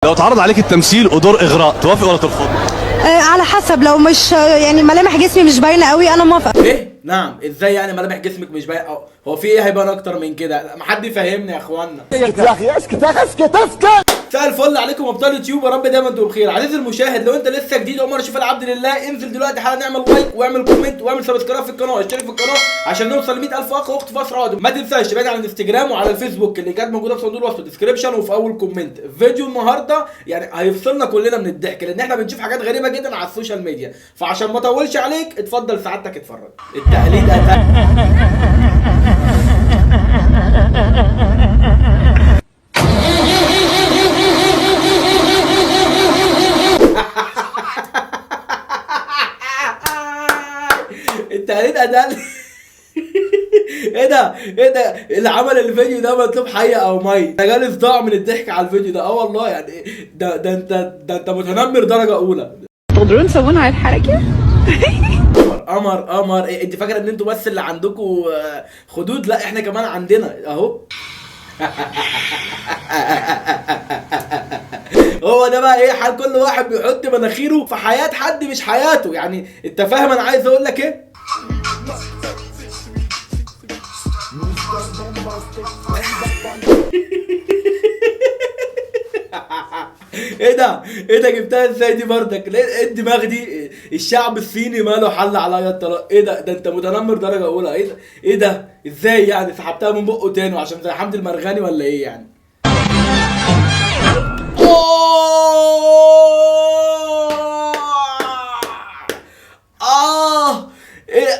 لو اتعرض عليك التمثيل ودور اغراء توافق ولا ترفض؟ على حسب، لو مش يعني ملامح جسمي مش باينه قوي انا موافقه. ايه؟ نعم. ازاي يعني ملامح جسمك مش باين؟ هو في ايه هيبان اكتر من كده؟ ما حد يفهمني يا اخوانا. اسكت يا اخي، اسكت يا اخي، اسكت اسكت. مساء الفل عليكم ابطال يوتيوب، يا رب دايما انتم بخير. عزيزي المشاهد، لو انت لسه جديد اول مره تشوف العبد لله، انزل دلوقتي حالا نعمل لايك واعمل كومنت واعمل سبسكرايب في القناه واشترك في القناه عشان نوصل ل 100,000 اخ واخت في اسرع وقت. ما تنساش تبعد عن الانستجرام وعلى الفيسبوك اللي كانت موجوده في صندوق الوصف الديسكربشن وفي اول كومنت. فيديو النهارده يعني هيفصلنا كلنا من الضحك، لان احنا بنشوف حاجات غريبه جدا على السوشيال ميديا، فعشان ما اطولش عليك اتفضل سعادتك اتفرج. التقليد التقليد اداء. ايه ده؟ ايه ده؟ اللي عمل الفيديو ده مطلوب حي او مي. انا جالي صداع من الضحك على الفيديو ده. والله يعني ده انت متنمر درجه اولى. تقدروا تسوون على الحركه؟ قمر إيه؟ انت فاكره ان انتوا بس اللي عندكم خدود؟ لا احنا كمان عندنا اهو. هو ده بقى ايه حال كل واحد بيحط مناخيره في حياة حد مش حياته. يعني انت فاهم انا عايز اقول لك ايه؟ ايه ده؟ ايه ده؟ جبتها ازاي دي بردك؟ ايه الدماغ دي؟ الشعب الصيني ماله حل عليا الطلاق؟ ايه ده انت متنمر درجة اولى. ايه ده؟ ايه ده؟ ازاي يعني سحبتها من بقه تاني عشان زي حمدي المرغني ولا ايه يعني؟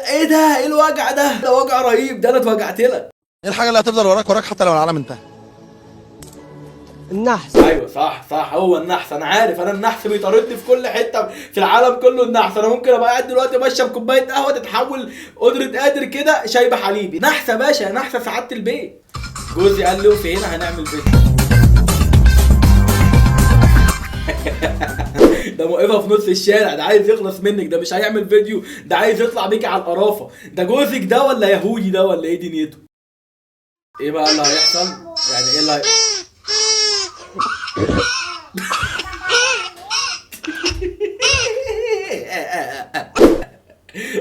ايه ده؟ ايه الوجع ده؟ ده وجع رهيب، ده انا اتوجعت لك. ايه الحاجه اللي هتفضل وراك حتى لو العالم انتهى؟ النحس. ايوه صح هو النحس. انا عارف، انا النحس بيطاردني في كل حته في العالم كله. النحس انا ممكن ابقى قاعد دلوقتي بشرب كوبايه قهوه تتحول قدره قادر كده شايبه حليبي. نحس يا باشا، نحس سعاده البيت. جوزي قال لي في هنا هنعمل بيت. ده موقفها في نص الشارع، ده عايز يخلص منك، ده مش هيعمل فيديو، ده عايز يطلع بيكي على القرافه. ده جوزك ده ولا يهودي ده ولا ايه دنيته؟ ايه بقى اللي هيحصل؟ يعني ايه اللي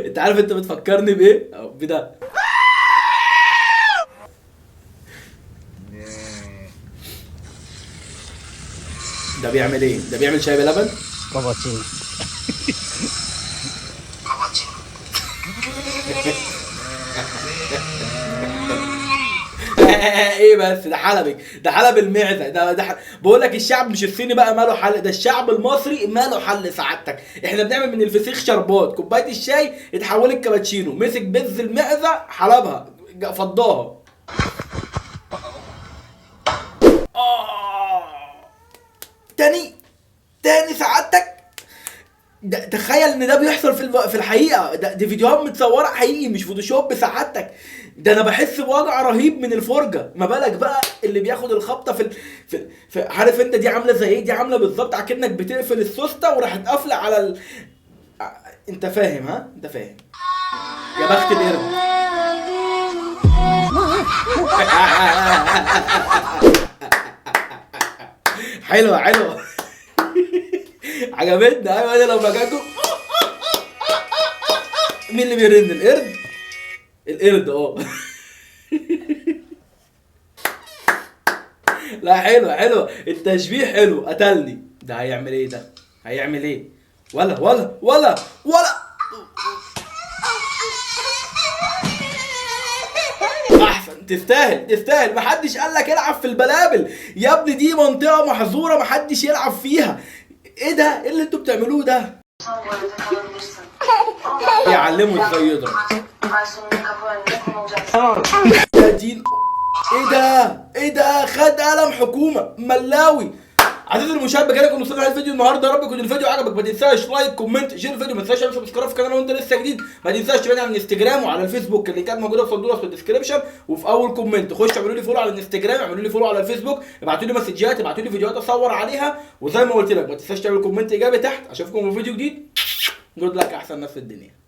انت عارف انت بتفكرني بايه؟ او بده. ده بيعمل ايه؟ ده بيعمل شاي بلبن؟ كابتشينو. ايه بس ده حلبك، ده حلب المعده، بقول لك الشعب مش الصيني بقى ماله حل، ده الشعب المصري ماله حل سعادتك. احنا بنعمل من الفسيخ شربات، كوبايه الشاي اتحولت كابتشينو، مسك بز المعده حلبها فضاها. تاني سعادتك. ده تخيل ان ده بيحصل في الحقيقه. دي فيديوهات متصوره حقيقي مش فوتوشوب سعادتك. ده انا بحس بوجع رهيب من الفرجه، ما بالك بقى اللي بياخد الخبطه في عارف انت دي عامله زي ايه؟ دي عامله بالظبط اكنك بتقفل السوسته وراحت قافله على انت فاهم؟ ها انت فاهم؟ يا بخت القرد. حلوه عجبتني. ايوه انا لو مكانكم. مين اللي بيرن؟ القرد لا حلوه التشبيه حلو. قتلني. ده هيعمل ايه؟ ده هيعمل ايه؟ ولا احسن. تستاهل. محدش قال لك العب في البلابل يا ابني، دي منطقه محظوره محدش يلعب فيها. ايه ده؟ ايه اللي انتوا بتعملوه ده؟ يعلموا ازاي يضرب. يا دين. ايه ده؟ خد قلم حكومه ملاوي. عزيزي المشاهد، بكده كنا وصلنا للفيديو النهارده. يا رب يكون الفيديو عجبك. ما تنساش لايك كومنت شير الفيديو. ما تنساش تعمل سبسكرايب في القناه لو انت لسه جديد. ما تنساش تبعد عن الانستجرام وعلى الفيسبوك اللي كانت موجوده في صندوق الوصف الديسكربشن وفي اول كومنت. خش اعملوا لي فولو على الانستجرام، اعملوا لي فولو على الفيسبوك، ابعتوا لي مسجات، ابعتوا لي فيديوهات اصور عليها. وزي ما قلت لك ما تنساش تعمل كومنت ايجابي تحت. اشوفكم في فيديو جديد. جود لك احسن ناس في الدنيا.